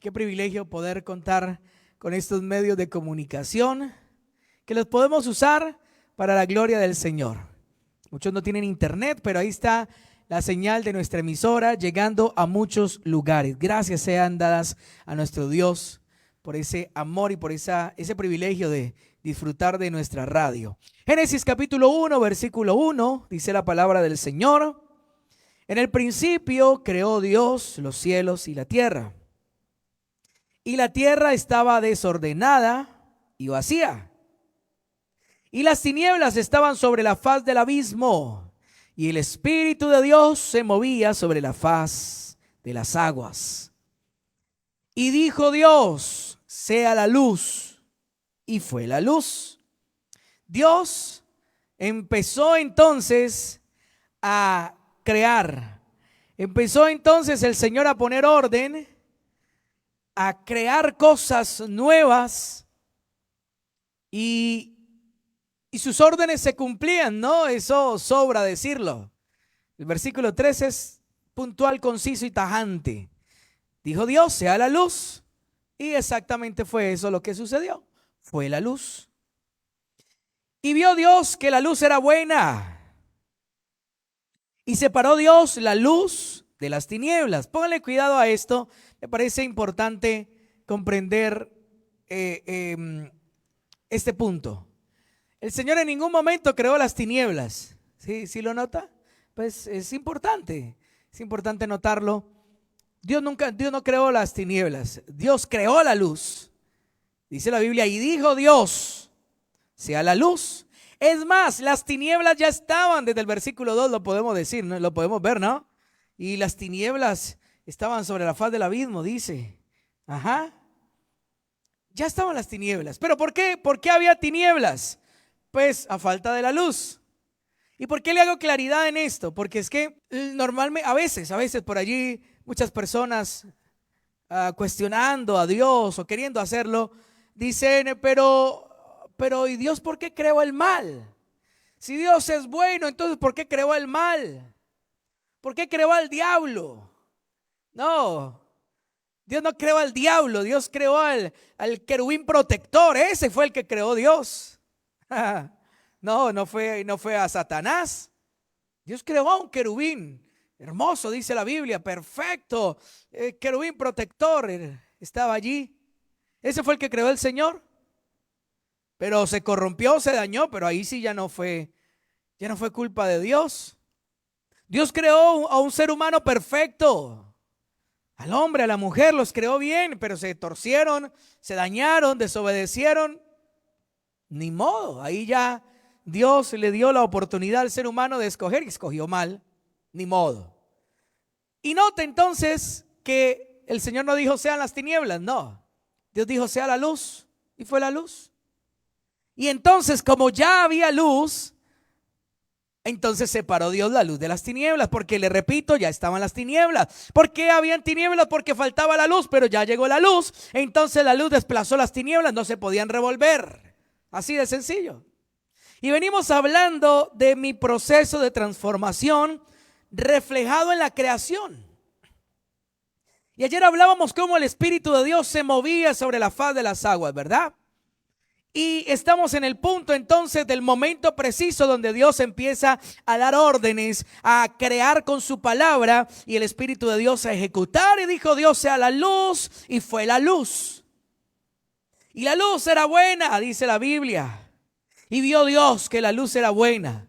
Qué privilegio poder contar con estos medios de comunicación que los podemos usar para la gloria del Señor. Muchos no tienen internet, pero ahí está la señal de nuestra emisora llegando a muchos lugares. Gracias sean dadas a nuestro Dios por ese amor y por ese privilegio de disfrutar de nuestra radio. Génesis capítulo 1, versículo 1, dice la palabra del Señor: en el principio creó Dios los cielos y la tierra. Y la tierra estaba desordenada y vacía, y las tinieblas estaban sobre la faz del abismo, y el Espíritu de Dios se movía sobre la faz de las aguas. Y dijo Dios: sea la luz, y fue la luz. Dios empezó entonces a crear. Empezó entonces el Señor a poner orden, a crear cosas nuevas, y sus órdenes se cumplían, ¿no? Eso sobra decirlo. El versículo 3 es puntual, conciso y tajante. Dijo Dios: sea la luz, y exactamente fue eso lo que sucedió. Fue la luz. Y vio Dios que la luz era buena, y separó Dios la luz de las tinieblas. Pónganle cuidado a esto. Me parece importante comprender este punto. El Señor en ningún momento creó las tinieblas. ¿Sí lo nota? Pues es importante notarlo. Dios no creó las tinieblas. Dios creó la luz. Dice la Biblia: y dijo Dios: sea la luz. Es más, las tinieblas ya estaban desde el versículo 2, lo podemos decir, ¿no? Lo podemos ver, ¿no? Y las tinieblas estaban sobre la faz del abismo, dice. Ya estaban las tinieblas. ¿Pero por qué? ¿Por qué había tinieblas? Pues a falta de la luz. ¿Y por qué le hago claridad en esto? Porque es que normalmente, a veces por allí, muchas personas cuestionando a Dios o queriendo hacerlo, dicen, pero ¿y Dios por qué creó el mal? Si Dios es bueno, entonces ¿por qué creó el mal? ¿Por qué creó al diablo? No, Dios no creó al diablo, Dios creó al querubín protector. Ese fue el que creó Dios. No fue a Satanás. Dios creó a un querubín hermoso, dice la Biblia, perfecto. Querubín protector estaba allí. Ese fue el que creó el Señor. Pero se corrompió, se dañó, pero ahí sí ya no fue culpa de Dios. Dios creó a un ser humano perfecto. Al hombre, a la mujer los creó bien, pero se torcieron, se dañaron, desobedecieron. Ni modo, ahí ya Dios le dio la oportunidad al ser humano de escoger y escogió mal. Ni modo. Y note entonces que el Señor no dijo sean las tinieblas, no. Dios dijo sea la luz, y fue la luz. Y entonces, como ya había luz, entonces separó Dios la luz de las tinieblas, porque le repito, ya estaban las tinieblas. ¿Por qué habían tinieblas? Porque faltaba la luz, pero ya llegó la luz. Entonces la luz desplazó las tinieblas, no se podían revolver. Así de sencillo. Y venimos hablando de mi proceso de transformación reflejado en la creación. Y ayer hablábamos cómo el Espíritu de Dios se movía sobre la faz de las aguas, ¿verdad? Y estamos en el punto entonces del momento preciso donde Dios empieza a dar órdenes, a crear con su palabra, y el Espíritu de Dios a ejecutar. Y dijo Dios sea la luz, y fue la luz. Y la luz era buena, dice la Biblia. Y vio Dios que la luz era buena.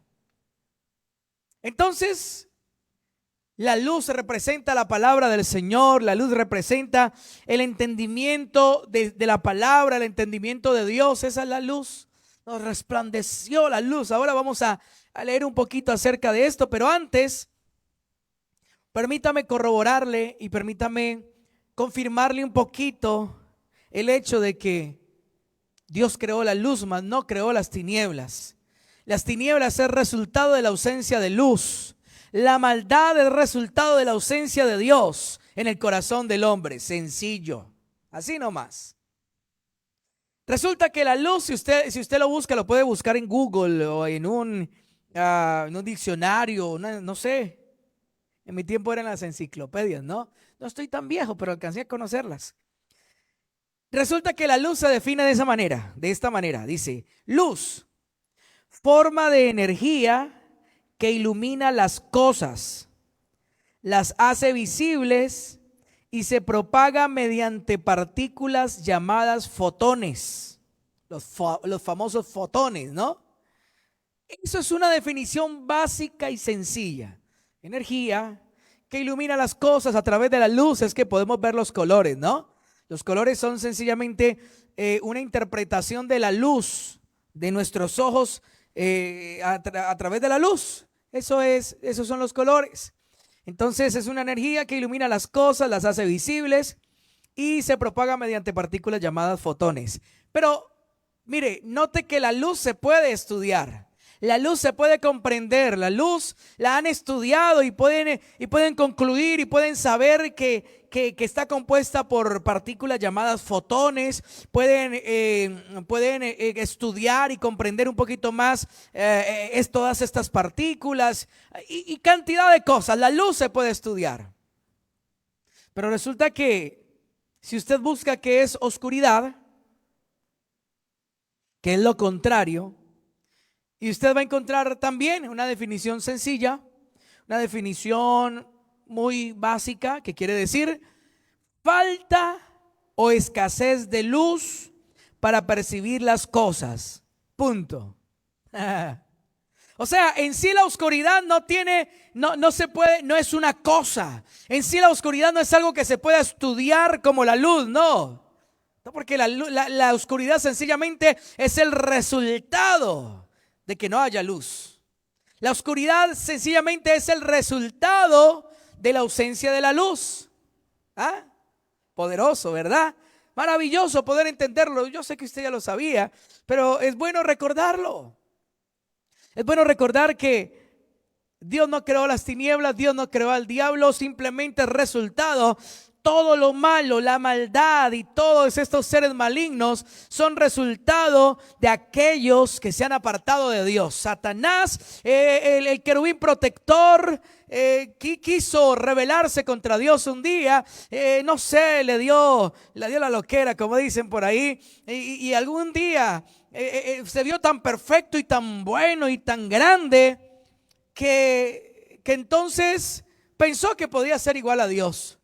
Entonces, la luz representa la palabra del Señor. La luz representa el entendimiento de la palabra, el entendimiento de Dios. Esa es la luz. Nos resplandeció la luz. Ahora vamos a leer un poquito acerca de esto, pero antes, permítame corroborarle y permítame confirmarle un poquito el hecho de que Dios creó la luz, mas no creó las tinieblas. Las tinieblas es resultado de la ausencia de luz. La maldad es resultado de la ausencia de Dios en el corazón del hombre. Sencillo, así nomás. Resulta que la luz, si usted lo busca, lo puede buscar en Google o en un diccionario, no sé. En mi tiempo eran las enciclopedias, ¿no? No estoy tan viejo, pero alcancé a conocerlas. Resulta que la luz se define de esta manera. Dice, luz, forma de energía que ilumina las cosas, las hace visibles y se propaga mediante partículas llamadas fotones, los famosos fotones, ¿no? Eso es una definición básica y sencilla. Energía que ilumina las cosas. A través de la luz es que podemos ver los colores, ¿no? Los colores son sencillamente una interpretación de la luz de nuestros ojos a través de la luz. Esos son los colores. Entonces es una energía que ilumina las cosas, las hace visibles y se propaga mediante partículas llamadas fotones. Pero mire, note que la luz se puede estudiar. La luz se puede comprender, la luz la han estudiado y pueden concluir y pueden saber que está compuesta por partículas llamadas fotones. Pueden estudiar y comprender un poquito más todas estas partículas y cantidad de cosas. La luz se puede estudiar. Pero resulta que si usted busca qué es oscuridad, que es lo contrario, y usted va a encontrar también una definición sencilla, una definición muy básica, que quiere decir falta o escasez de luz para percibir las cosas. Punto. O sea, en sí la oscuridad no se puede, no es una cosa. En sí la oscuridad no es algo que se pueda estudiar como la luz, no. No, porque la oscuridad sencillamente es el resultado de que no haya luz. La oscuridad sencillamente es el resultado de la ausencia de la luz. ¿Ah? Poderoso, ¿verdad? Maravilloso poder entenderlo. Yo sé que usted ya lo sabía, pero es bueno recordarlo. Es bueno recordar que Dios no creó las tinieblas, Dios no creó al diablo, simplemente el resultado. Todo lo malo, la maldad y todos estos seres malignos son resultado de aquellos que se han apartado de Dios. Satanás, el querubín protector, quiso rebelarse contra Dios un día, no sé, le dio la loquera, como dicen por ahí, y algún día se vio tan perfecto y tan bueno y tan grande que entonces pensó que podía ser igual a Dios.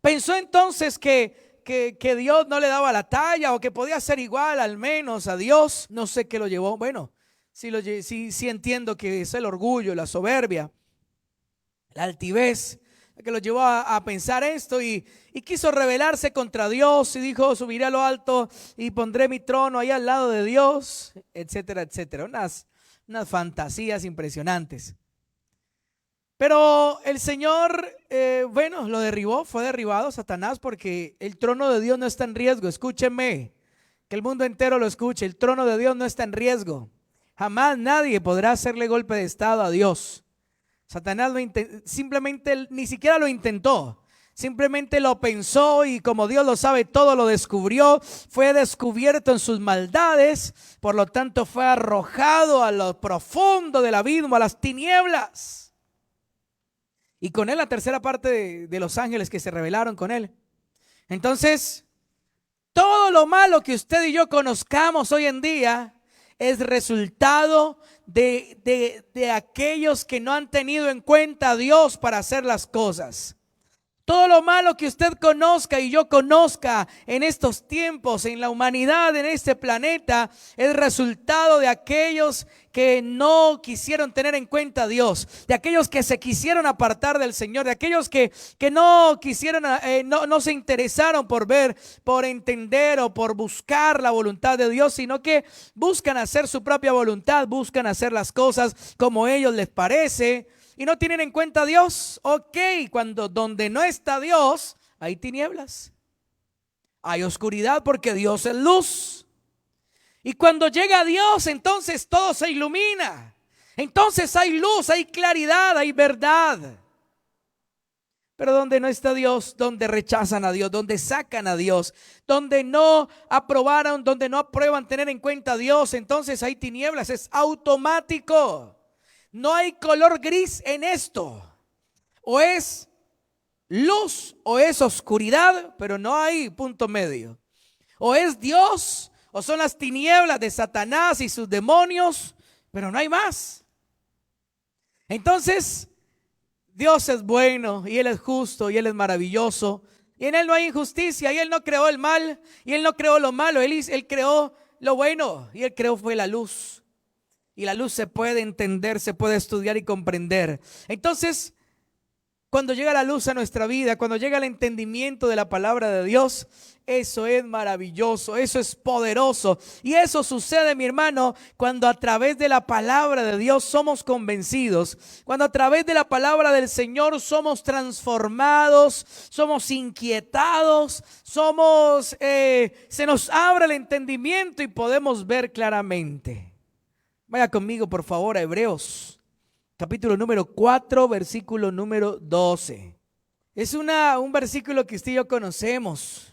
Pensó entonces que Dios no le daba la talla o que podía ser igual al menos a Dios. No sé qué lo llevó. Bueno, sí entiendo que es el orgullo, la soberbia, la altivez que lo llevó a pensar esto y quiso rebelarse contra Dios y dijo: subiré a lo alto y pondré mi trono ahí al lado de Dios, etcétera, etcétera. Unas fantasías impresionantes. Pero el Señor, lo derribó, fue derribado Satanás, porque el trono de Dios no está en riesgo. Escúcheme, que el mundo entero lo escuche. El trono de Dios no está en riesgo. Jamás nadie podrá hacerle golpe de estado a Dios. Satanás simplemente ni siquiera lo intentó. Simplemente lo pensó y como Dios lo sabe todo, lo descubrió. Fue descubierto en sus maldades. Por lo tanto fue arrojado a lo profundo del abismo, a las tinieblas. Y con él la tercera parte de los ángeles que se rebelaron con él. Entonces, todo lo malo que usted y yo conozcamos hoy en día es resultado de aquellos que no han tenido en cuenta a Dios para hacer las cosas. Todo lo malo que usted conozca y yo conozca en estos tiempos, en la humanidad, en este planeta, es resultado de aquellos que no quisieron tener en cuenta a Dios, de aquellos que se quisieron apartar del Señor, de aquellos que no quisieron, no se interesaron por ver, por entender o por buscar la voluntad de Dios, sino que buscan hacer su propia voluntad, buscan hacer las cosas como a ellos les parece. Y no tienen en cuenta a Dios. Ok, donde no está Dios, hay tinieblas, hay oscuridad, porque Dios es luz. Y cuando llega Dios, entonces todo se ilumina. Entonces hay luz, hay claridad, hay verdad. Pero donde no está Dios, donde rechazan a Dios, donde sacan a Dios, donde no aprobaron, donde no aprueban tener en cuenta a Dios, entonces hay tinieblas. Es automático. No hay color gris en esto. O es luz o es oscuridad, pero no hay punto medio. O es Dios o son las tinieblas de Satanás y sus demonios, pero no hay más. Entonces, Dios es bueno y Él es justo y Él es maravilloso. Y en Él no hay injusticia y Él no creó el mal y Él no creó lo malo. Él creó lo bueno y Él creó fue la luz. Y la luz se puede entender, se puede estudiar y comprender. Entonces, cuando llega la luz a nuestra vida, cuando llega el entendimiento de la palabra de Dios, eso es maravilloso, eso es poderoso. Y eso sucede, mi hermano, cuando a través de la palabra de Dios somos convencidos, cuando a través de la palabra del Señor somos transformados, somos inquietados, se nos abre el entendimiento y podemos ver claramente. Vaya conmigo, por favor, a Hebreos. Capítulo número 4, versículo número 12. Es un versículo que usted y yo conocemos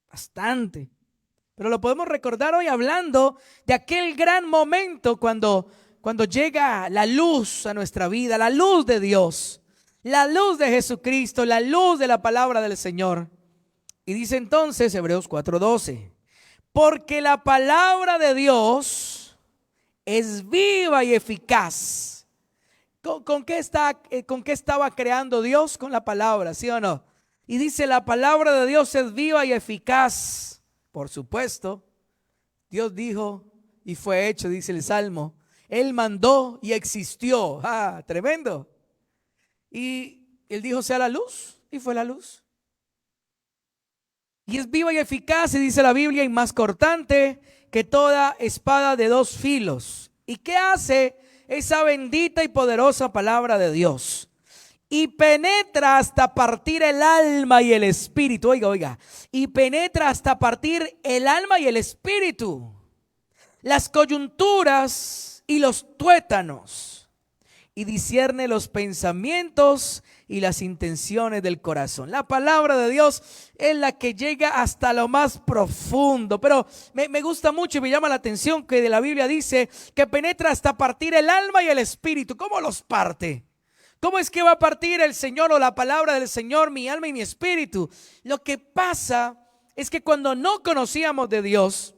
bastante, pero lo podemos recordar hoy hablando de aquel gran momento cuando llega la luz a nuestra vida, la luz de Dios, la luz de Jesucristo, la luz de la palabra del Señor. Y dice entonces Hebreos 4:12, porque la palabra de Dios es viva y eficaz. ¿Con qué estaba creando Dios? Con la palabra, ¿sí o no? Y dice, la palabra de Dios es viva y eficaz. Por supuesto, Dios dijo y fue hecho, dice el Salmo. Él mandó y existió. ¡Ah, tremendo! Y Él dijo, sea la luz, y fue la luz. Y es viva y eficaz, y dice la Biblia, y más cortante que toda espada de dos filos. ¿Y qué hace esa bendita y poderosa palabra de Dios? Y penetra hasta partir el alma y el espíritu. Oiga. Y penetra hasta partir el alma y el espíritu, las coyunturas y los tuétanos, y discierne los pensamientos y las intenciones del corazón. La palabra de Dios es la que llega hasta lo más profundo. Pero me gusta mucho y me llama la atención que de la Biblia dice que penetra hasta partir el alma y el espíritu. ¿Cómo los parte? ¿Cómo es que va a partir el Señor o la palabra del Señor mi alma y mi espíritu? Lo que pasa es que cuando no conocíamos de Dios,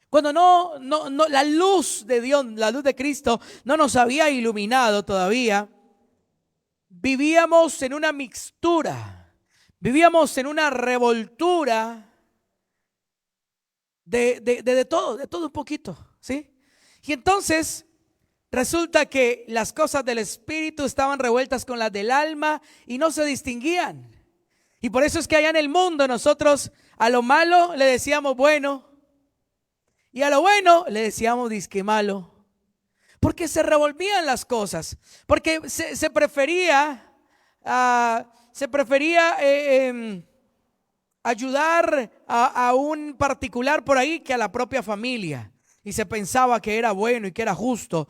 cuando la luz de Dios, la luz de Cristo no nos había iluminado todavía, vivíamos en una mixtura, vivíamos en una revoltura de todo un poquito, ¿sí? Y entonces resulta que las cosas del espíritu estaban revueltas con las del alma y no se distinguían. Y por eso es que allá en el mundo nosotros a lo malo le decíamos bueno y a lo bueno le decíamos disque malo. Porque se revolvían las cosas, porque se prefería ayudar a un particular por ahí que a la propia familia. Y se pensaba que era bueno y que era justo.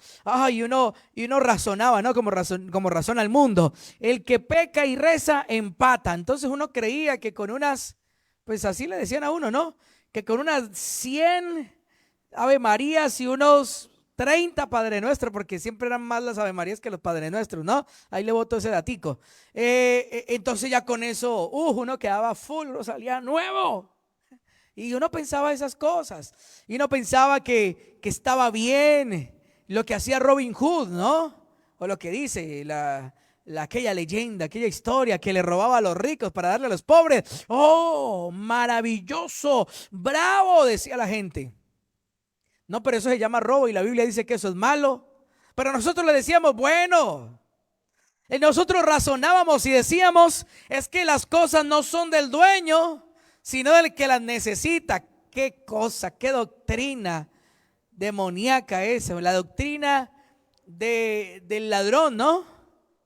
Y uno razonaba, ¿no? Como razona el mundo. El que peca y reza empata. Entonces uno creía que con unas, pues así le decían a uno, ¿no? Que con unas 100 Ave Marías y unos 30 Padre Nuestro, porque siempre eran más las Ave Marías que los Padre Nuestros, ¿no? Ahí le boto ese datico. Entonces ya con eso, uno quedaba full, uno salía nuevo. Y uno pensaba esas cosas. Y uno pensaba que estaba bien lo que hacía Robin Hood, ¿no? O lo que dice aquella leyenda, aquella historia que le robaba a los ricos para darle a los pobres. ¡Oh, maravilloso! ¡Bravo!, decía la gente. No, pero eso se llama robo y la Biblia dice que eso es malo. Pero nosotros le decíamos, bueno. Nosotros razonábamos y decíamos, es que las cosas no son del dueño, sino del que las necesita. Qué cosa, qué doctrina demoníaca esa, la doctrina del ladrón, ¿no?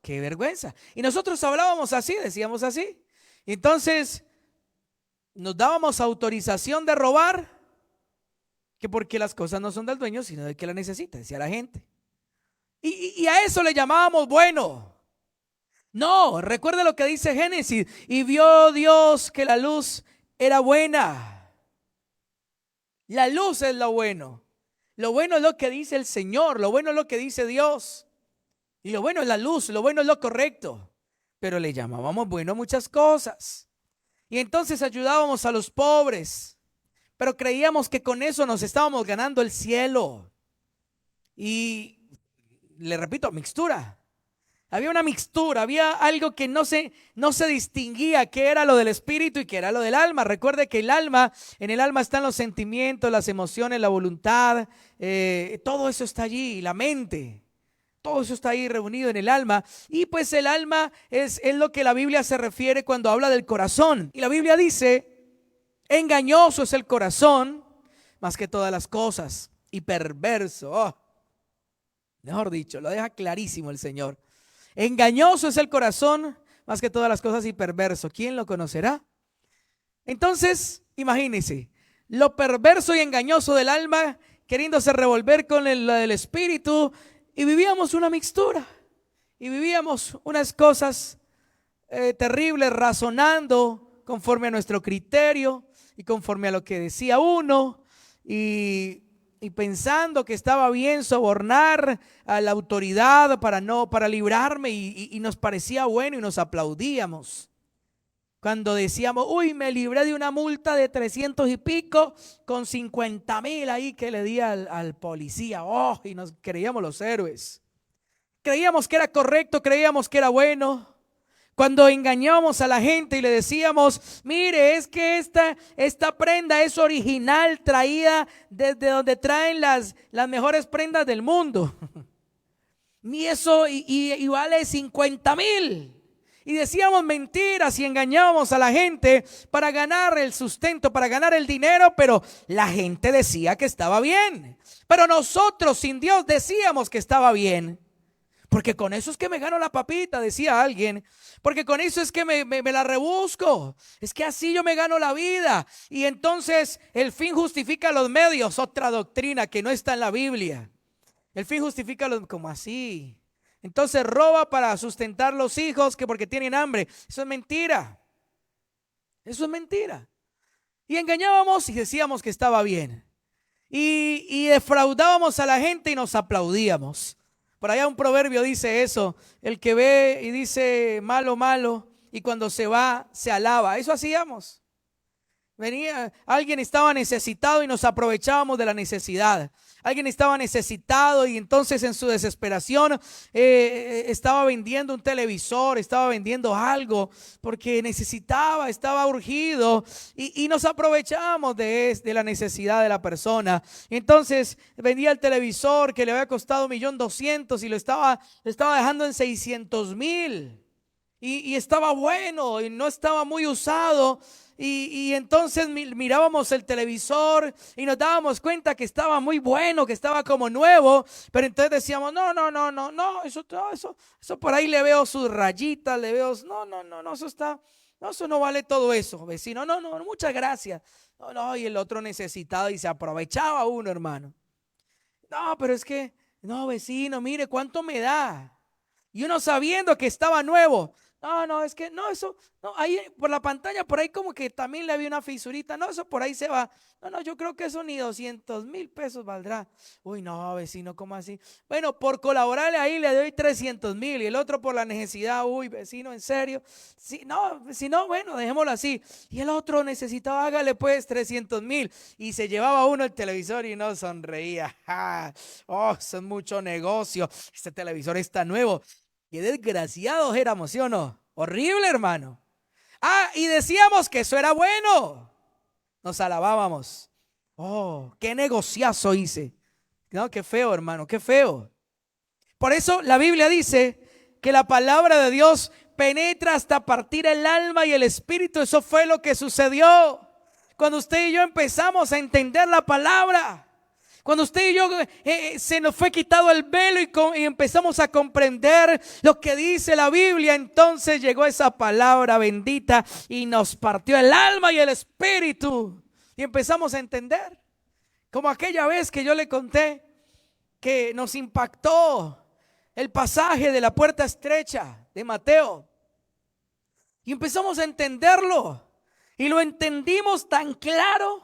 Qué vergüenza. Y nosotros hablábamos así, decíamos así. Entonces, nos dábamos autorización de robar, que porque las cosas no son del dueño, sino del que las necesita, decía la gente. Y a eso le llamábamos bueno. No, recuerde lo que dice Génesis. Y vio Dios que la luz era buena. La luz es lo bueno. Lo bueno es lo que dice el Señor. Lo bueno es lo que dice Dios. Y lo bueno es la luz. Lo bueno es lo correcto. Pero le llamábamos bueno muchas cosas. Y entonces ayudábamos a los pobres. pero creíamos que con eso nos estábamos ganando el cielo. Y le repito, mixtura. Había una mixtura, había algo que no se distinguía, qué era lo del espíritu y qué era lo del alma. Recuerde que en el alma están los sentimientos, las emociones, la voluntad, todo eso está allí, la mente. Todo eso está ahí reunido en el alma. Y pues el alma es lo que la Biblia se refiere cuando habla del corazón. Y la Biblia dice, engañoso es el corazón más que todas las cosas y perverso. Mejor dicho, lo deja clarísimo el Señor. Engañoso es el corazón más que todas las cosas y perverso. ¿Quién lo conocerá? Entonces, imagínense, lo perverso y engañoso del alma queriéndose revolver con lo del espíritu. Y vivíamos una mixtura, y vivíamos unas cosas terribles, razonando conforme a nuestro criterio y conforme a lo que decía uno, y pensando que estaba bien sobornar a la autoridad para librarme, y nos parecía bueno y nos aplaudíamos. Cuando decíamos, uy, me libré de una multa de 300 y pico con 50,000 ahí que le di al policía. Y nos creíamos los héroes. Creíamos que era correcto, creíamos que era bueno. Cuando engañamos a la gente y le decíamos, mire, es que esta prenda es original, traída desde donde traen las mejores prendas del mundo. Ni eso y vale 50,000. Y decíamos mentiras y engañábamos a la gente para ganar el sustento, para ganar el dinero, pero la gente decía que estaba bien. Pero nosotros sin Dios decíamos que estaba bien. Porque con eso es que me gano la papita, decía alguien. Porque con eso es que me la rebusco. Es que así yo me gano la vida. Y entonces el fin justifica los medios. Otra doctrina que no está en la Biblia. El fin justifica los... ¿Cómo así? Entonces roba para sustentar los hijos que porque tienen hambre. Eso es mentira. Eso es mentira. Y engañábamos y decíamos que estaba bien. Y defraudábamos a la gente y nos aplaudíamos. Por allá un proverbio dice eso. El que ve y dice malo, malo, y cuando se va, se alaba. Eso hacíamos. Alguien estaba necesitado y nos aprovechábamos de la necesidad. Alguien estaba necesitado y entonces en su desesperación estaba vendiendo un televisor, estaba vendiendo algo porque necesitaba, estaba urgido, y nos aprovechábamos de la necesidad de la persona. Entonces vendía el televisor que le había costado 1,200,000 y lo estaba dejando en 600,000 y estaba bueno y no estaba muy usado. Y entonces mirábamos el televisor y nos dábamos cuenta que estaba muy bueno, que estaba como nuevo, pero entonces decíamos, no, eso por ahí le veo sus rayitas, le veo, no, eso no vale todo eso, vecino, no, muchas gracias. No, y el otro necesitado y se aprovechaba uno, hermano. No, pero es que, no, vecino, mire cuánto me da. Y uno sabiendo que estaba nuevo. No, es que, no, eso, no, ahí por la pantalla, por ahí como que también le había una fisurita, no, eso por ahí se va. No, yo creo que eso ni 200,000 pesos valdrá. Uy, no, vecino, ¿cómo así? Bueno, por colaborarle ahí le doy 300,000 y el otro por la necesidad. Uy, vecino, ¿en serio? Si no, bueno, dejémoslo así. Y el otro necesitaba, hágale pues 300,000 y se llevaba uno el televisor y no sonreía. Eso es mucho negocio. Este televisor está nuevo. Qué desgraciados éramos, ¿sí o no? Horrible, hermano. Y decíamos que eso era bueno. Nos alabábamos. Qué negociazo hice. No, qué feo, hermano, qué feo. Por eso la Biblia dice que la palabra de Dios penetra hasta partir el alma y el espíritu. Eso fue lo que sucedió cuando usted y yo empezamos a entender la palabra. Cuando usted y yo se nos fue quitado el velo y empezamos a comprender lo que dice la Biblia, entonces llegó esa palabra bendita y nos partió el alma y el espíritu. Y empezamos a entender. Como aquella vez que yo le conté que nos impactó el pasaje de la puerta estrecha de Mateo. Y empezamos a entenderlo. Y lo entendimos tan claro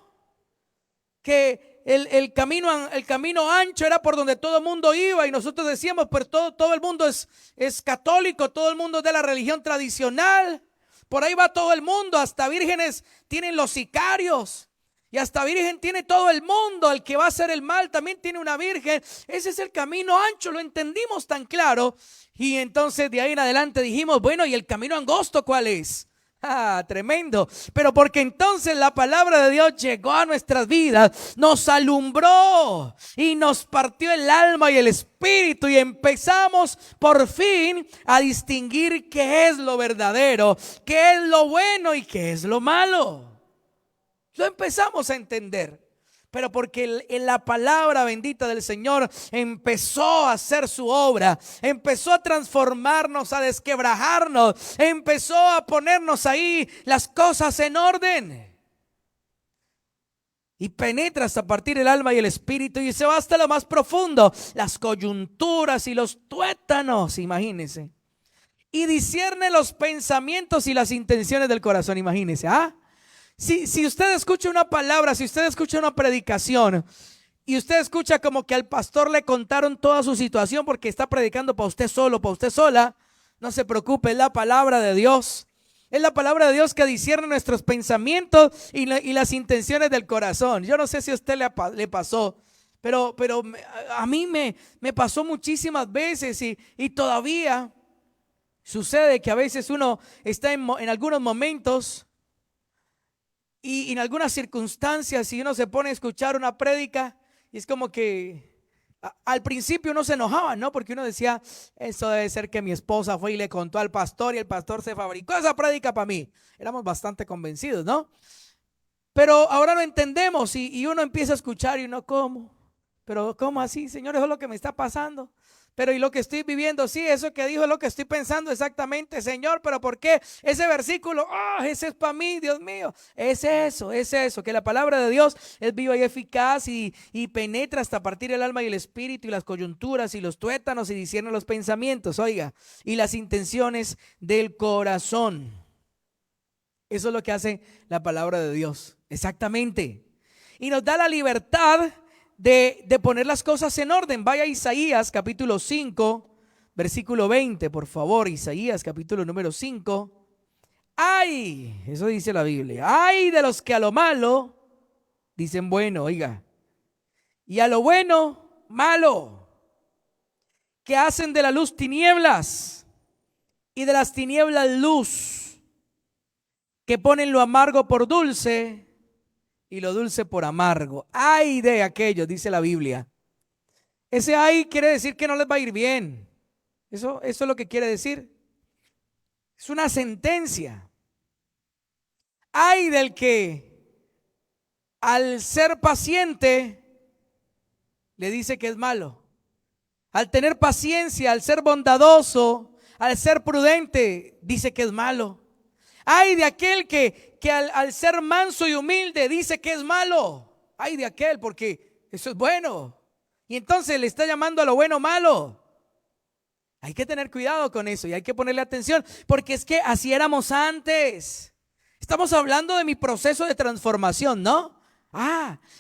que el camino ancho era por donde todo el mundo iba, y nosotros decíamos, pero todo el mundo es católico, todo el mundo es de la religión tradicional, por ahí va todo el mundo, hasta vírgenes tienen los sicarios. Y hasta virgen tiene todo el mundo. El que va a hacer el mal también tiene una virgen. Ese es el camino ancho, lo entendimos tan claro. Y entonces de ahí en adelante dijimos, bueno, ¿y el camino angosto cuál es? Ah, tremendo. Pero porque entonces la palabra de Dios llegó a nuestras vidas, nos alumbró y nos partió el alma y el espíritu, y empezamos por fin a distinguir qué es lo verdadero, qué es lo bueno y qué es lo malo. Lo empezamos a entender. Pero porque en la palabra bendita del Señor empezó a hacer su obra, empezó a transformarnos, a desquebrajarnos, empezó a ponernos ahí las cosas en orden. Y penetra hasta partir el alma y el espíritu, y se va hasta lo más profundo, las coyunturas y los tuétanos, imagínense. Y discierne los pensamientos y las intenciones del corazón, imagínense. Si usted escucha una palabra, si usted escucha una predicación y usted escucha como que al pastor le contaron toda su situación porque está predicando para usted solo, para usted sola, no se preocupe, es la palabra de Dios. Es la palabra de Dios que discierne nuestros pensamientos y las intenciones del corazón. Yo no sé si a usted le pasó, pero a mí me pasó muchísimas veces y todavía sucede que a veces uno está en algunos momentos y en algunas circunstancias, si uno se pone a escuchar una prédica, y es como que al principio uno se enojaba, ¿no? Porque uno decía, eso debe ser que mi esposa fue y le contó al pastor y el pastor se fabricó esa prédica para mí. Éramos bastante convencidos, ¿no? Pero ahora lo entendemos y uno empieza a escuchar y uno, ¿cómo? Pero ¿cómo así, Señor? Eso es lo que me está pasando. Pero y lo que estoy viviendo, sí, eso que dijo es lo que estoy pensando exactamente, Señor. Pero ¿por qué ese versículo? Ese es para mí, Dios mío. Es eso, que la palabra de Dios es viva y eficaz y penetra hasta partir el alma y el espíritu y las coyunturas y los tuétanos y discierne los pensamientos, oiga, y las intenciones del corazón. Eso es lo que hace la palabra de Dios, exactamente. Y nos da la libertad de poner las cosas en orden. Vaya a Isaías capítulo 5, versículo 20, por favor. Isaías capítulo número 5. Ay, eso dice la Biblia. Ay de los que a lo malo dicen bueno, oiga, y a lo bueno malo, que hacen de la luz tinieblas y de las tinieblas luz, que ponen lo amargo por dulce y lo dulce por amargo. Ay de aquellos, dice la Biblia. Ese ay quiere decir que no les va a ir bien. Eso es lo que quiere decir. Es una sentencia. Ay del que al ser paciente le dice que es malo. Al tener paciencia, al ser bondadoso, al ser prudente, dice que es malo. Ay de aquel que al ser manso y humilde dice que es malo. Ay de aquel, porque eso es bueno. Y entonces le está llamando a lo bueno malo. Hay que tener cuidado con eso y hay que ponerle atención, porque es que así éramos antes. Estamos hablando de mi proceso de transformación, ¿no?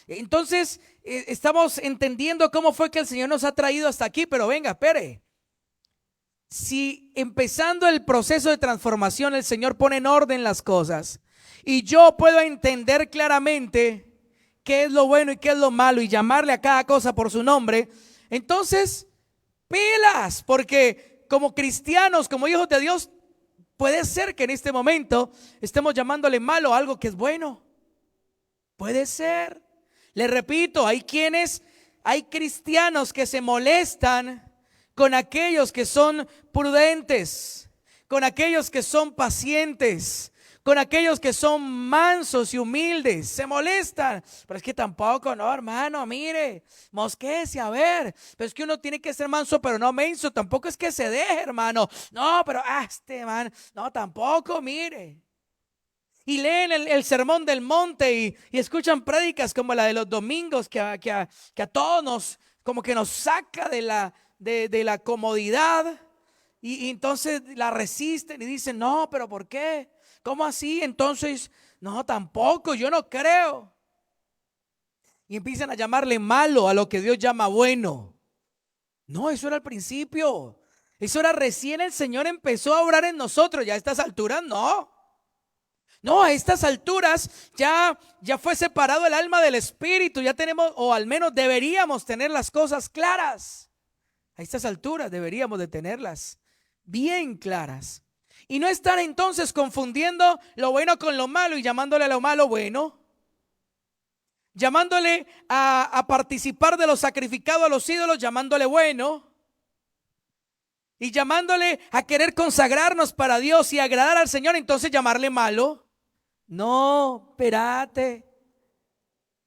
Entonces estamos entendiendo cómo fue que el Señor nos ha traído hasta aquí, pero venga, espere. Si empezando el proceso de transformación el Señor pone en orden las cosas y yo puedo entender claramente qué es lo bueno y qué es lo malo y llamarle a cada cosa por su nombre, entonces pilas, porque como cristianos, como hijos de Dios, puede ser que en este momento estemos llamándole malo a algo que es bueno. Puede ser. Le repito, hay cristianos que se molestan con aquellos que son prudentes, con aquellos que son pacientes, con aquellos que son mansos y humildes. Se molestan, pero es que tampoco, no, hermano, mire, mosquese, a ver, pero es que uno tiene que ser manso, pero no menso. Tampoco es que se deje, hermano. No, pero man, no, tampoco, mire. Y leen el sermón del monte y escuchan prédicas como la de los domingos que a todos nos, como que nos saca de la comodidad y entonces la resisten y dicen, no, pero ¿por qué? ¿Cómo así? Entonces, no, tampoco, yo no creo. Y empiezan a llamarle malo a lo que Dios llama bueno. No, eso era al principio. Eso era recién el Señor empezó a obrar en nosotros. Ya a estas alturas, no. No, a estas alturas ya fue separado el alma del espíritu, ya tenemos, o al menos deberíamos tener las cosas claras. A estas alturas deberíamos de tenerlas bien claras. Y no estar entonces confundiendo lo bueno con lo malo y llamándole a lo malo bueno. Llamándole a participar de lo sacrificado a los ídolos, llamándole bueno. Y llamándole a querer consagrarnos para Dios y agradar al Señor, entonces llamarle malo. No, espérate.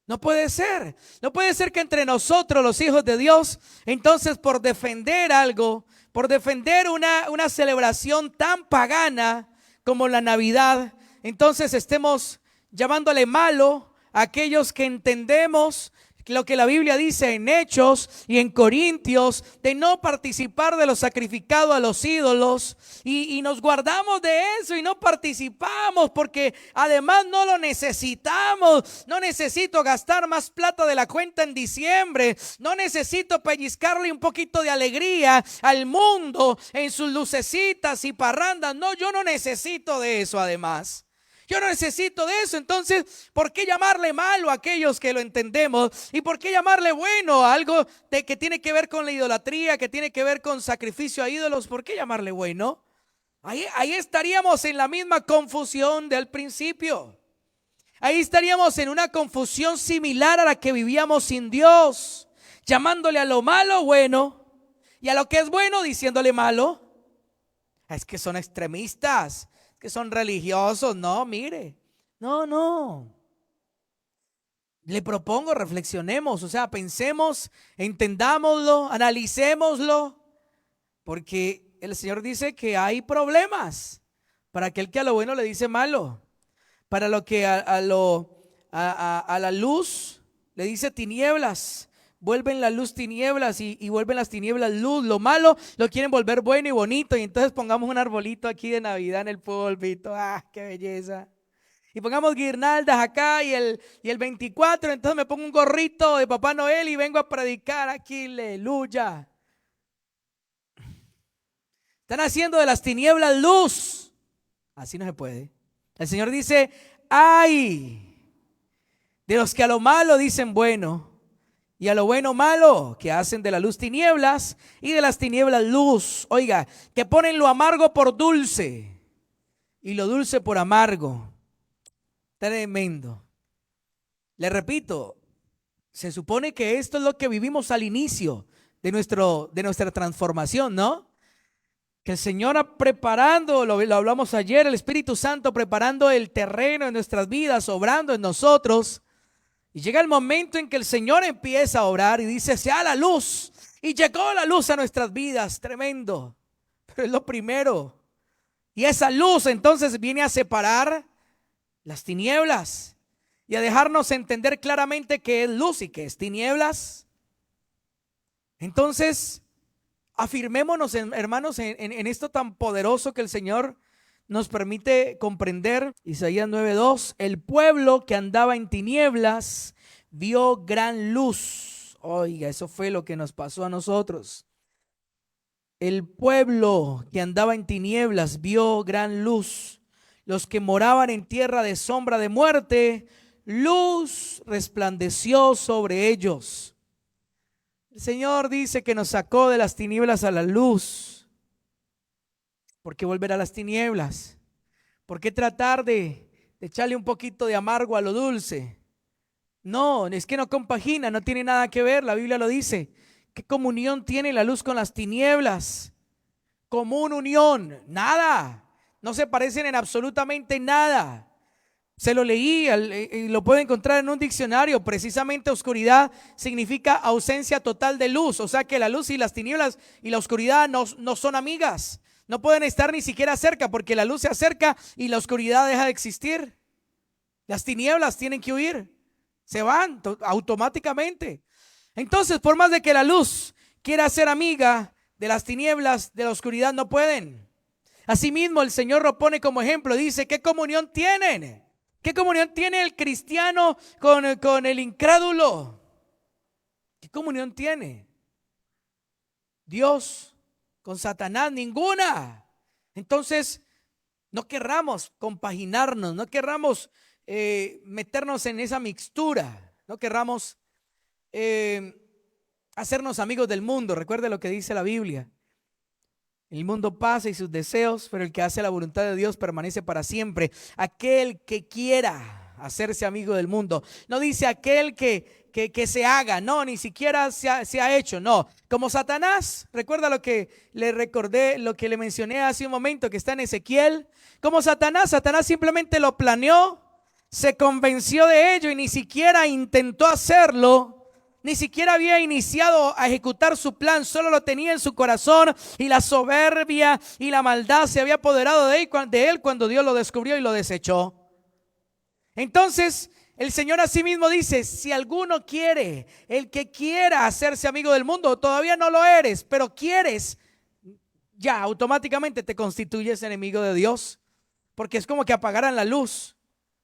No puede ser. No puede ser que entre nosotros, los hijos de Dios, entonces por defender algo, por defender una celebración tan pagana como la Navidad, entonces estemos llamándole malo a aquellos que entendemos lo que la Biblia dice en Hechos y en Corintios, de no participar de lo sacrificado a los ídolos, y nos guardamos de eso y no participamos porque además no lo necesitamos. No necesito gastar más plata de la cuenta en diciembre, no necesito pellizcarle un poquito de alegría al mundo en sus lucecitas y parrandas. No, yo no necesito de eso. Además, yo no necesito de eso. Entonces, ¿por qué llamarle malo a aquellos que lo entendemos? ¿Y por qué llamarle bueno a algo que tiene que ver con la idolatría, que tiene que ver con sacrificio a ídolos? ¿Por qué llamarle bueno? Ahí estaríamos en la misma confusión del principio. Ahí estaríamos en una confusión similar a la que vivíamos sin Dios, llamándole a lo malo bueno y a lo que es bueno diciéndole malo. Es que son extremistas, que son religiosos. No, mire, no. Le propongo, reflexionemos, o sea, pensemos, entendámoslo, analicémoslo, porque el Señor dice que hay problemas para aquel que a lo bueno le dice malo, para lo que a la luz le dice tinieblas. Vuelven la luz tinieblas y vuelven las tinieblas luz. Lo malo lo quieren volver bueno y bonito. Y entonces pongamos un arbolito aquí de Navidad en el púlpito. ¡Ah, qué belleza! Y pongamos guirnaldas acá y el 24. Entonces me pongo un gorrito de Papá Noel y vengo a predicar aquí. ¡Aleluya! Están haciendo de las tinieblas luz. Así no se puede. El Señor dice: ¡ay de los que a lo malo dicen bueno! Y a lo bueno malo, que hacen de la luz tinieblas y de las tinieblas luz. Oiga, que ponen lo amargo por dulce y lo dulce por amargo. Tremendo. Le repito, se supone que esto es lo que vivimos al inicio de nuestra transformación, ¿no? Que el Señor preparando, lo hablamos ayer, el Espíritu Santo preparando el terreno en nuestras vidas, obrando en nosotros. Y llega el momento en que el Señor empieza a obrar y dice: sea la luz. Y llegó la luz a nuestras vidas, tremendo. Pero es lo primero. Y esa luz entonces viene a separar las tinieblas y a dejarnos entender claramente qué es luz y qué es tinieblas. Entonces, afirmémonos, hermanos, en esto tan poderoso que el Señor nos permite comprender. Isaías 9:2: el pueblo que andaba en tinieblas vio gran luz. Oiga, eso fue lo que nos pasó a nosotros. El pueblo que andaba en tinieblas vio gran luz. Los que moraban en tierra de sombra de muerte, luz resplandeció sobre ellos. El Señor dice que nos sacó de las tinieblas a la luz. ¿Por qué volver a las tinieblas? ¿Por qué tratar de echarle un poquito de amargo a lo dulce? No, es que no compagina, no tiene nada que ver. La Biblia lo dice. ¿Qué comunión tiene la luz con las tinieblas? Común unión, nada. No se parecen en absolutamente nada. Se lo leí y lo puedo encontrar en un diccionario. Precisamente oscuridad significa ausencia total de luz. O sea que la luz y las tinieblas y la oscuridad no son amigas. No pueden estar ni siquiera cerca, porque la luz se acerca y la oscuridad deja de existir. Las tinieblas tienen que huir, se van automáticamente. Entonces, por más de que la luz quiera ser amiga de las tinieblas, de la oscuridad, no pueden. Asimismo, el Señor lo pone como ejemplo. Dice: ¿qué comunión tienen? ¿Qué comunión tiene el cristiano con el incrédulo? ¿Qué comunión tiene Dios con Satanás? Ninguna. Entonces, no querramos compaginarnos, no querramos meternos en esa mixtura, no querramos hacernos amigos del mundo. Recuerde lo que dice la Biblia: el mundo pasa y sus deseos, pero el que hace la voluntad de Dios permanece para siempre. Aquel que quiera hacerse amigo del mundo, no dice aquel que se haga, no, ni siquiera se ha hecho, no. Como Satanás, recuerda lo que le recordé, lo que le mencioné hace un momento, que está en Ezequiel. Como Satanás simplemente lo planeó, se convenció de ello y ni siquiera intentó hacerlo. Ni siquiera había iniciado a ejecutar su plan, solo lo tenía en su corazón, y la soberbia y la maldad se había apoderado de él cuando Dios lo descubrió y lo desechó. Entonces el Señor asimismo dice: si alguno quiere, el que quiera hacerse amigo del mundo, todavía no lo eres, pero quieres, ya automáticamente te constituyes enemigo de Dios, porque es como que apagaran la luz,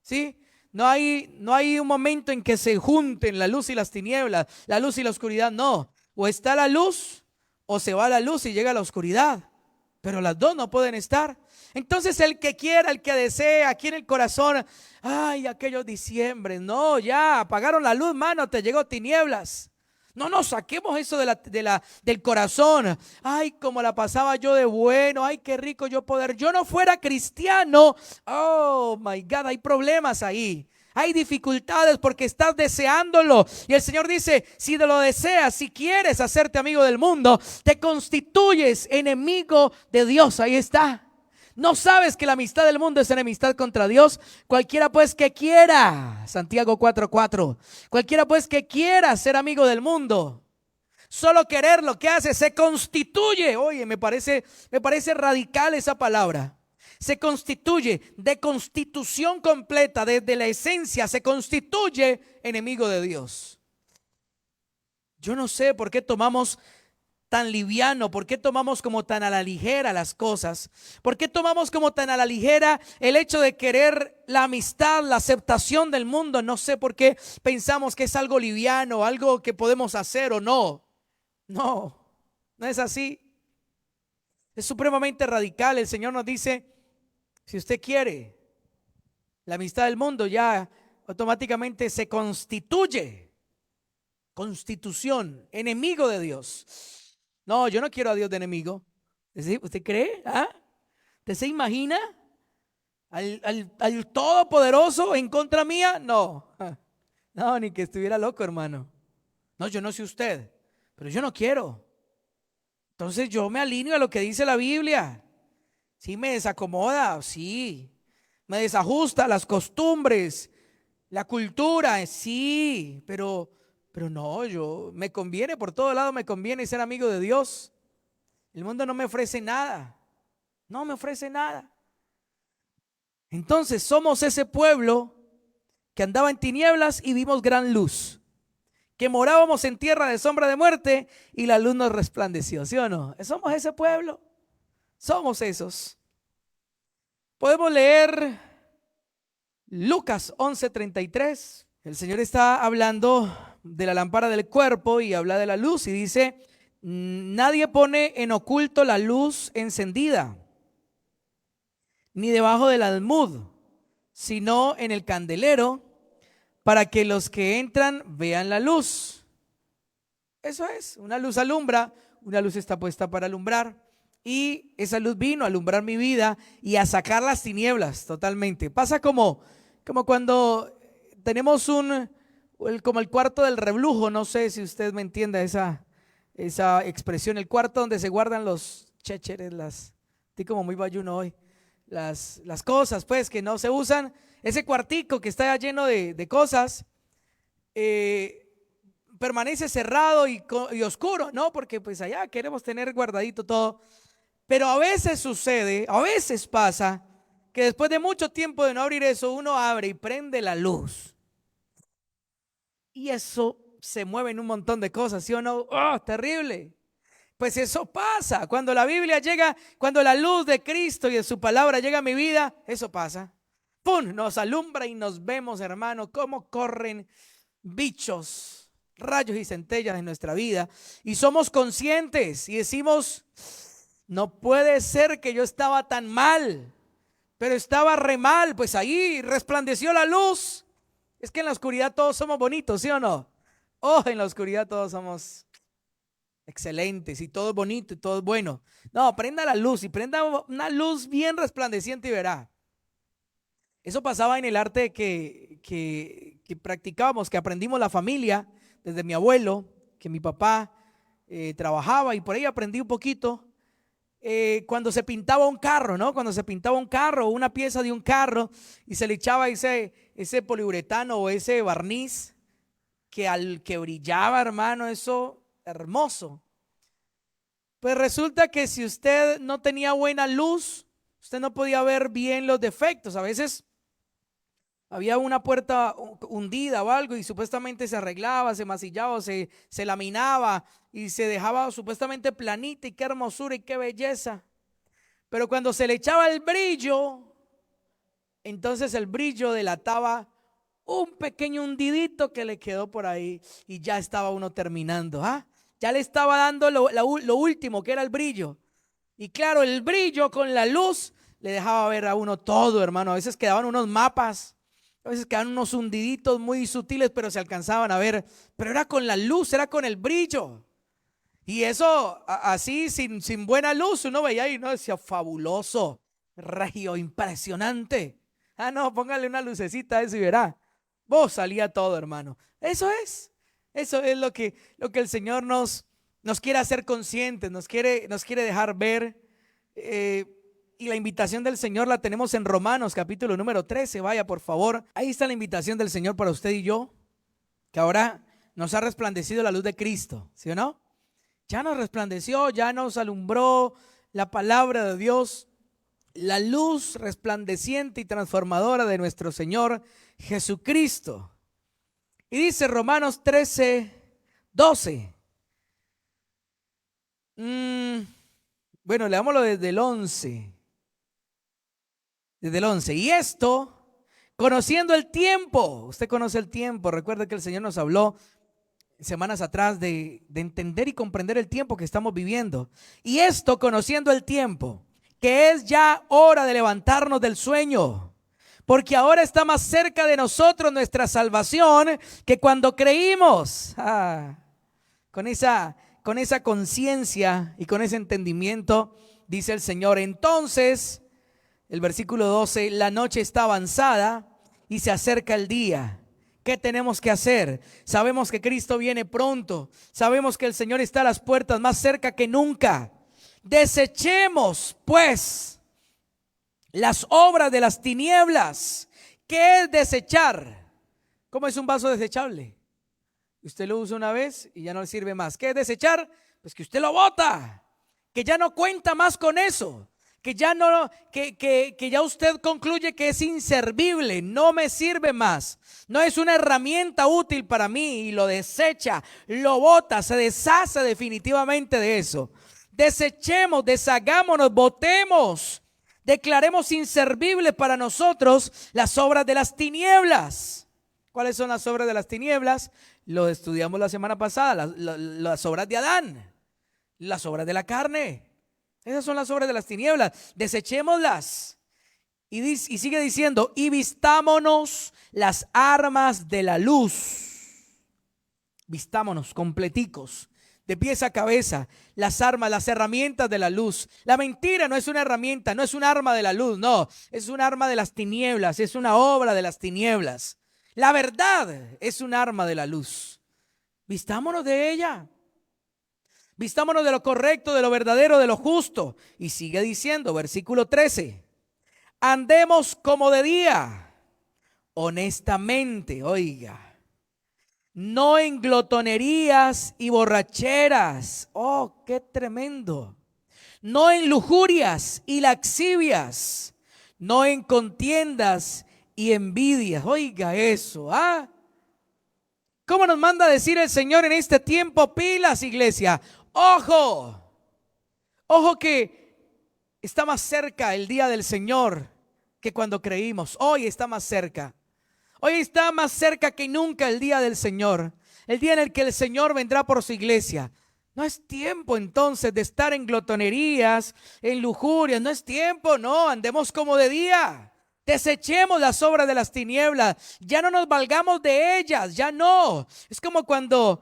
¿sí? No hay un momento en que se junten la luz y las tinieblas, la luz y la oscuridad, no. O está la luz o se va la luz y llega la oscuridad, pero las dos no pueden estar. Entonces el que quiera, el que desee, aquí en el corazón, ay, aquellos diciembre, no, ya apagaron la luz, mano, te llegó tinieblas. No, saquemos eso del corazón. Ay, como la pasaba yo de bueno. Ay, qué rico yo poder. Yo no fuera cristiano. Oh, my God, hay problemas ahí. Hay dificultades porque estás deseándolo. Y el Señor dice: si lo deseas, si quieres hacerte amigo del mundo, te constituyes enemigo de Dios. Ahí está. ¿No sabes que la amistad del mundo es enemistad contra Dios? Cualquiera pues que quiera, Santiago 4:4, cualquiera pues que quiera ser amigo del mundo, solo querer lo que hace, se constituye. Oye, me parece radical esa palabra. Se constituye, de constitución completa, desde la esencia, se constituye enemigo de Dios. Yo no sé por qué tomamos tan liviano, por qué tomamos como tan a la ligera las cosas, por qué tomamos como tan a la ligera el hecho de querer la amistad, la aceptación del mundo. No sé por qué pensamos que es algo liviano, algo que podemos hacer o no. No es así. Es supremamente radical. El Señor nos dice: si usted quiere la amistad del mundo, ya automáticamente se constituye, constitución, enemigo de Dios. No, yo no quiero a Dios de enemigo. ¿Usted cree? ¿Usted se imagina al Todopoderoso en contra mía? No, ni que estuviera loco, hermano. No, yo no sé usted, pero yo no quiero. Entonces yo me alineo a lo que dice la Biblia. Sí, me desacomoda, sí. Me desajusta las costumbres, la cultura, sí, pero no, me conviene, por todo lado me conviene ser amigo de Dios. El mundo no me ofrece nada, no me ofrece nada. Entonces somos ese pueblo que andaba en tinieblas y vimos gran luz, que morábamos en tierra de sombra de muerte y la luz nos resplandeció, ¿sí o no? Somos ese pueblo, somos esos. Podemos leer Lucas 11:33. El Señor está hablando de la lámpara del cuerpo y habla de la luz y dice: nadie pone en oculto la luz encendida, ni debajo del almud, sino en el candelero, para que los que entran vean la luz. Eso es, una luz alumbra, una luz está puesta para alumbrar. Y esa luz vino a alumbrar mi vida y a sacar las tinieblas totalmente. Pasa como cuando tenemos como el cuarto del reblujo. No sé si usted me entiende esa expresión. El cuarto donde se guardan los chécheres, estoy como muy bayuno hoy, las cosas pues que no se usan. Ese cuartico que está lleno de cosas permanece cerrado y oscuro, ¿no? Porque pues allá queremos tener guardadito todo. Pero a veces sucede, a veces pasa que después de mucho tiempo de no abrir eso, uno abre y prende la luz. Y eso se mueve en un montón de cosas, ¿sí o no? ¡Oh, terrible! Pues eso pasa. Cuando la Biblia llega, cuando la luz de Cristo y de su palabra llega a mi vida, eso pasa. ¡Pum! Nos alumbra y nos vemos, hermano, cómo corren bichos, rayos y centellas en nuestra vida. Y somos conscientes y decimos: no puede ser que yo estaba tan mal. pero estaba re mal, pues ahí resplandeció la luz. Es que en la oscuridad todos somos bonitos, ¿sí o no? Oh, en la oscuridad todos somos excelentes y todo es bonito y todo es bueno. No, prenda la luz y prenda una luz bien resplandeciente y verá. Eso pasaba en el arte que practicábamos, que aprendimos la familia, desde mi abuelo, que mi papá trabajaba y por ahí aprendí un poquito. Cuando se pintaba un carro, ¿no? Cuando se pintaba un carro, una pieza de un carro y se le echaba ese poliuretano o ese barniz que al que brillaba, hermano, eso hermoso. Pues resulta que si usted no tenía buena luz, usted no podía ver bien los defectos. A veces había una puerta hundida o algo y supuestamente se arreglaba, se masillaba, se laminaba y se dejaba supuestamente planita, y qué hermosura y qué belleza. Pero cuando se le echaba el brillo, entonces el brillo delataba un pequeño hundidito que le quedó por ahí y ya estaba uno terminando. Ya le estaba dando lo último, que era el brillo. Y claro, el brillo con la luz le dejaba ver a uno todo, hermano. A veces quedaban unos mapas, a veces quedaban unos hundiditos muy sutiles, pero se alcanzaban a ver. Pero era con la luz, era con el brillo. Y eso así, sin buena luz, uno veía y uno decía, fabuloso, regio, impresionante. No, póngale una lucecita a eso y verá. Vos salía todo, hermano. Eso es lo que el Señor nos quiere hacer conscientes, nos quiere dejar ver. Y la invitación del Señor la tenemos en Romanos capítulo número 13. Vaya, por favor. Ahí está la invitación del Señor para usted y yo, que ahora nos ha resplandecido la luz de Cristo, ¿sí o no? Ya nos resplandeció, ya nos alumbró la palabra de Dios, la luz resplandeciente y transformadora de nuestro Señor Jesucristo. Y dice Romanos 13, 12. Bueno, leámoslo desde el 11. Desde el 11. Y esto, conociendo el tiempo. Usted conoce el tiempo. Recuerde que el Señor nos habló semanas atrás de entender y comprender el tiempo que estamos viviendo. Y esto, conociendo el tiempo, que es ya hora de levantarnos del sueño, porque ahora está más cerca de nosotros nuestra salvación que cuando creímos. Con esa conciencia y con ese entendimiento, dice el Señor. Entonces, el versículo 12, la noche está avanzada y se acerca el día. ¿Qué tenemos que hacer? Sabemos que Cristo viene pronto. Sabemos que el Señor está a las puertas, más cerca que nunca. Desechemos, pues, las obras de las tinieblas. ¿Qué es desechar? ¿Cómo es un vaso desechable? Usted lo usa una vez y ya no le sirve más. ¿Qué es desechar? Pues que usted lo bota, que ya no cuenta más con eso, que ya no, que ya usted concluye que es inservible, no me sirve más, no es una herramienta útil para mí, y lo desecha, lo bota, se deshace definitivamente de eso. Desechemos, deshagámonos, botemos, declaremos inservibles para nosotros las obras de las tinieblas. ¿Cuáles son las obras de las tinieblas? Lo estudiamos la semana pasada, las obras de Adán, las obras de la carne. Esas son las obras de las tinieblas. Desechémoslas. Y sigue diciendo, y vistámonos las armas de la luz. Vistámonos completicos, de pies a cabeza, las armas, las herramientas de la luz. La mentira no es una herramienta, no es un arma de la luz, no, es un arma de las tinieblas, es una obra de las tinieblas. La verdad es un arma de la luz. Vistámonos de ella. Vistámonos de lo correcto, de lo verdadero, de lo justo. Y sigue diciendo, versículo 13. Andemos como de día, honestamente, oiga, no en glotonerías y borracheras. Oh, qué tremendo. No en lujurias y laxivias, no en contiendas y envidias. Oiga eso, ¿Cómo nos manda a decir el Señor en este tiempo? Pilas, iglesia. Ojo, ojo que está más cerca el día del Señor que cuando creímos. Hoy está más cerca. Hoy está más cerca que nunca el día del Señor. El día en el que el Señor vendrá por su iglesia. No es tiempo entonces de estar en glotonerías, en lujurias. No es tiempo, no, andemos como de día. Desechemos las obras de las tinieblas. Ya no nos valgamos de ellas, ya no. Es como cuando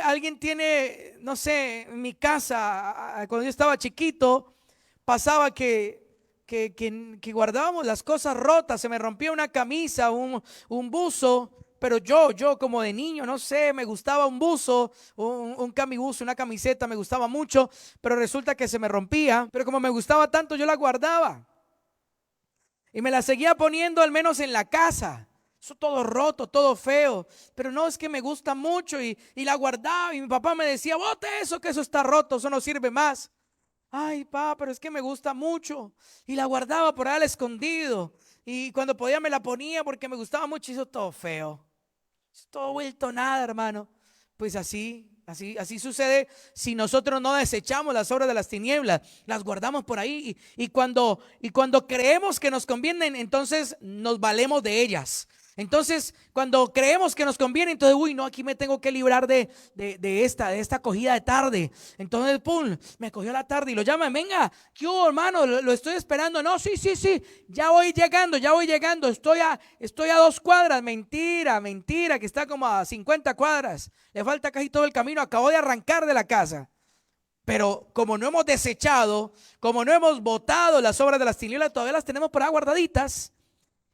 alguien tiene, no sé, en mi casa, cuando yo estaba chiquito, pasaba que guardábamos las cosas rotas. Se me rompía una camisa, un buzo. Pero yo como de niño, no sé, me gustaba un buzo, un camibuzo, una camiseta, me gustaba mucho, pero resulta que se me rompía. Pero como me gustaba tanto, yo la guardaba y me la seguía poniendo al menos en la casa. Eso todo roto, todo feo, pero no, es que me gusta mucho y la guardaba, y mi papá me decía: bote eso, que eso está roto, eso no sirve más. Ay, papá, pero es que me gusta mucho, y la guardaba por ahí al escondido, y cuando podía me la ponía porque me gustaba mucho, y eso todo feo. Es todo vuelto nada, hermano. Pues así sucede si nosotros no desechamos las obras de las tinieblas, las guardamos por ahí y cuando creemos que nos convienen, entonces nos valemos de ellas. Entonces, cuando creemos que nos conviene, entonces, uy, no, aquí me tengo que librar de esta cogida de tarde. Entonces, pum, me cogió la tarde y lo llaman: venga, ¿qué hubo, hermano? Lo estoy esperando. No, sí, ya voy llegando. Estoy a 2 cuadras. Mentira, que está como a 50 cuadras. Le falta casi todo el camino. Acabo de arrancar de la casa. Pero como no hemos desechado, como no hemos botado las obras de las tinieblas, todavía las tenemos por ahí guardaditas.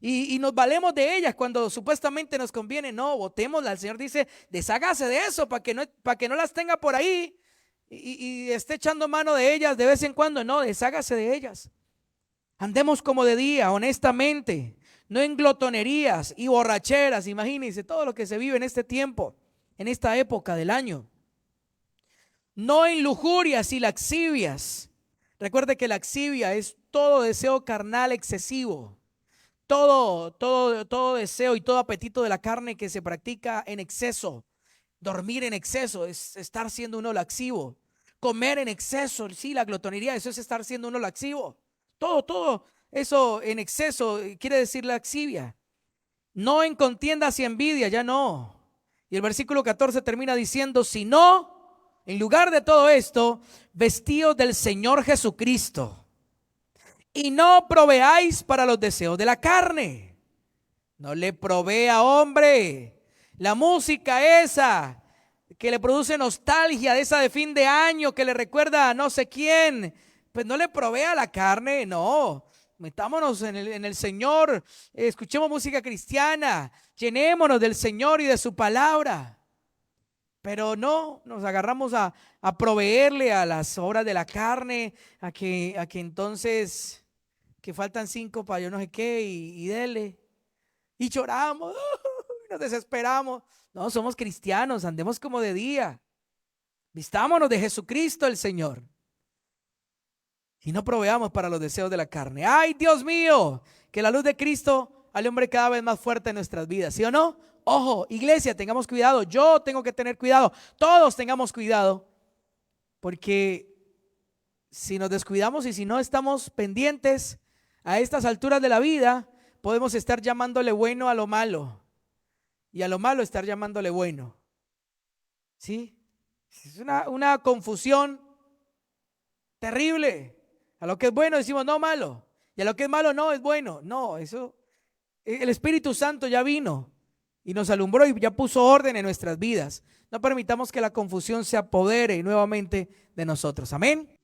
Y nos valemos de ellas cuando supuestamente nos conviene. No, botémoslas. El Señor dice: deshágase de eso para que no las tenga por ahí y esté echando mano de ellas de vez en cuando. No, deshágase de ellas. Andemos como de día, honestamente, no en glotonerías y borracheras. Imagínense todo lo que se vive en este tiempo, en esta época del año. No en lujurias y laxivias. Recuerde que laxivia es todo deseo carnal excesivo. Todo deseo y todo apetito de la carne que se practica en exceso. Dormir en exceso es estar siendo uno laxivo. Comer en exceso, sí, la glotonería, eso es estar siendo uno laxivo. Todo eso en exceso quiere decir laxivia. No en contiendas y envidia, ya no. Y el versículo 14 termina diciendo: sino, en lugar de todo esto, vestíos del Señor Jesucristo. Y no proveáis para los deseos de la carne. No le provea, hombre. La música esa que le produce nostalgia, de esa de fin de año que le recuerda a no sé quién, pues no le provea a la carne, no. Metámonos en el Señor, escuchemos música cristiana, llenémonos del Señor y de su palabra. Pero no, nos agarramos a proveerle a las obras de la carne, a que entonces que faltan 5 para yo no sé qué y dele. Y lloramos, nos desesperamos. No, somos cristianos, andemos como de día. Vistámonos de Jesucristo el Señor. Y no proveamos para los deseos de la carne. Ay, Dios mío, que la luz de Cristo alumbre cada vez más fuerte en nuestras vidas, ¿sí o no? Ojo, iglesia, tengamos cuidado. Yo tengo que tener cuidado. Todos tengamos cuidado. Porque si nos descuidamos y si no estamos pendientes a estas alturas de la vida, podemos estar llamándole bueno a lo malo y a lo malo estar llamándole bueno. ¿Sí? Es una confusión terrible. A lo que es bueno decimos no malo, y a lo que es malo no es bueno. No, eso, el Espíritu Santo ya vino y nos alumbró y ya puso orden en nuestras vidas. No permitamos que la confusión se apodere nuevamente de nosotros. Amén.